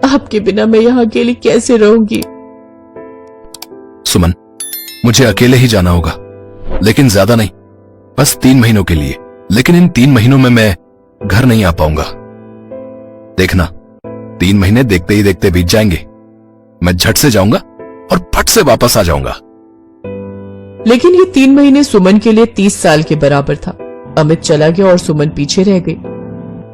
आपके बिना मैं यहाँ अकेली कैसे रहूंगी? सुमन, मुझे अकेले ही जाना होगा, लेकिन ज्यादा नहीं, बस 3 महीनों के लिए। लेकिन इन 3 महीनों में मैं घर नहीं आ पाऊंगा। देखना, 3 महीने देखते ही देखते बीत जाएंगे। मैं झट से जाऊंगा और फट से वापस आ जाऊंगा। लेकिन ये 3 महीने सुमन के लिए 30 साल के बराबर था। अमित चला गया और सुमन पीछे रह गई।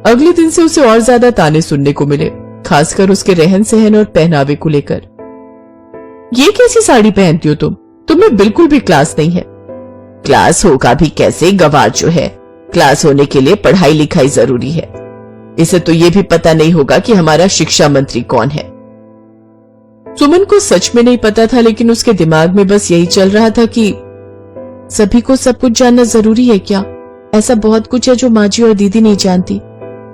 अगले दिन से उसे और ज्यादा ताने सुनने को मिले, खासकर उसके रहन सहन और पहनावे को लेकर। ये कैसी साड़ी पहनती हो तुम? तुम्हें बिल्कुल भी क्लास नहीं है। क्लास होगा भी कैसे, गवार जो है। क्लास होने के लिए पढ़ाई लिखाई जरूरी है। इसे तो ये भी पता नहीं होगा कि हमारा शिक्षा मंत्री कौन है। सुमन को सच में नहीं पता था, लेकिन उसके दिमाग में बस यही चल रहा था कि सभी को सब कुछ जानना जरूरी है क्या? ऐसा बहुत कुछ है जो माँ जी और दीदी नहीं जानती।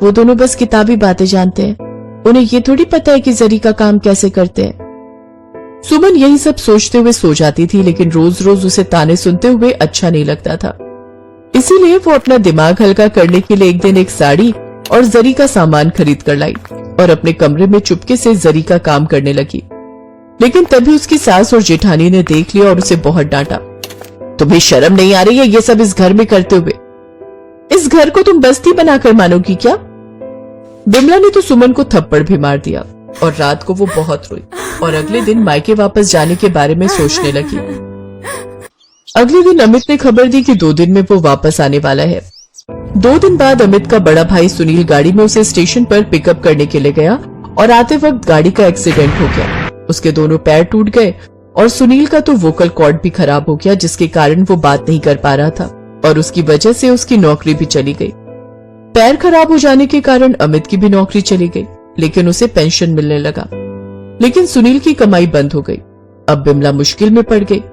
वो दोनों बस किताबी बातें जानते हैं। उन्हें ये थोड़ी पता है कि जरी का काम कैसे करते हैं। सुमन यही सब सोचते हुए सो जाती थी, लेकिन रोज रोज उसे ताने सुनते हुए अच्छा नहीं लगता था। इसीलिए वो अपना दिमाग हल्का करने के लिए एक दिन एक साड़ी और जरी का सामान खरीद कर लाई और अपने कमरे में चुपके से जरी का काम करने लगी। लेकिन तभी उसकी सास और जेठानी ने देख लिया और उसे बहुत डांटा। तुम्हें शर्म नहीं आ रही है ये सब इस घर में करते हुए? इस घर को तुम बस्ती बनाकर मानोगी क्या? बिमला ने तो सुमन को थप्पड़ भी मार दिया और रात को वो बहुत रोई और अगले दिन मायके वापस जाने के बारे में सोचने लगी। अगले दिन अमित ने खबर दी कि 2 दिन में वो वापस आने वाला है। 2 दिन बाद अमित का बड़ा भाई सुनील गाड़ी में उसे स्टेशन पर पिकअप करने के लिए गया और आते वक्त गाड़ी का एक्सीडेंट हो गया। उसके दोनों पैर टूट गए और सुनील का तो वोकल कॉर्ड भी खराब हो गया, जिसके कारण वो बात नहीं कर पा रहा था और उसकी वजह से उसकी नौकरी भी चली गई। पैर खराब हो जाने के कारण अमित की भी नौकरी चली गई, लेकिन उसे पेंशन मिलने लगा। लेकिन सुनील की कमाई बंद हो गई। अब बिमला मुश्किल में पड़ गई।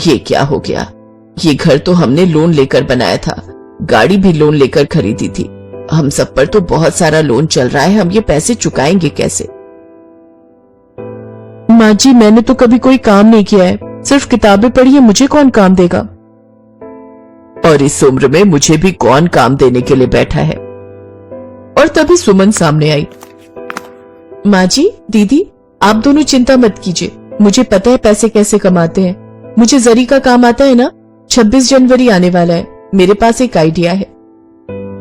ये क्या हो गया? ये घर तो हमने लोन लेकर बनाया था, गाड़ी भी लोन लेकर खरीदी थी। हम सब पर तो बहुत सारा लोन चल रहा है, हम ये पैसे चुकाएंगे कैसे? माँ जी, मैंने तो कभी कोई काम नहीं किया है, सिर्फ किताबें पढ़ी है, मुझे कौन काम देगा? और इस उम्र में मुझे भी कौन काम देने के लिए बैठा है? और तभी सुमन सामने आई। माँ जी, दीदी, आप दोनों चिंता मत कीजिए, मुझे पता है पैसे कैसे कमाते हैं। मुझे जरी का काम आता है ना। 26 जनवरी आने वाला है, मेरे पास एक आइडिया है।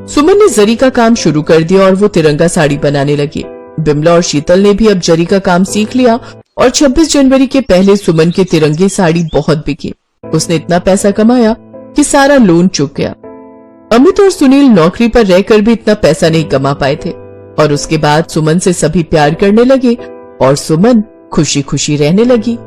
सुमन ने जरी का काम शुरू कर दिया और वो तिरंगा साड़ी बनाने लगी। बिमला और शीतल ने भी अब जरी का काम सीख लिया और 26 जनवरी के पहले सुमन के तिरंगे साड़ी बहुत बिकी। उसने इतना पैसा कमाया कि सारा लोन चुक गया। अमित और सुनील नौकरी पर रहकर भी इतना पैसा नहीं कमा पाए थे और उसके बाद सुमन से सभी प्यार करने लगे और सुमन खुशी खुशी रहने लगी।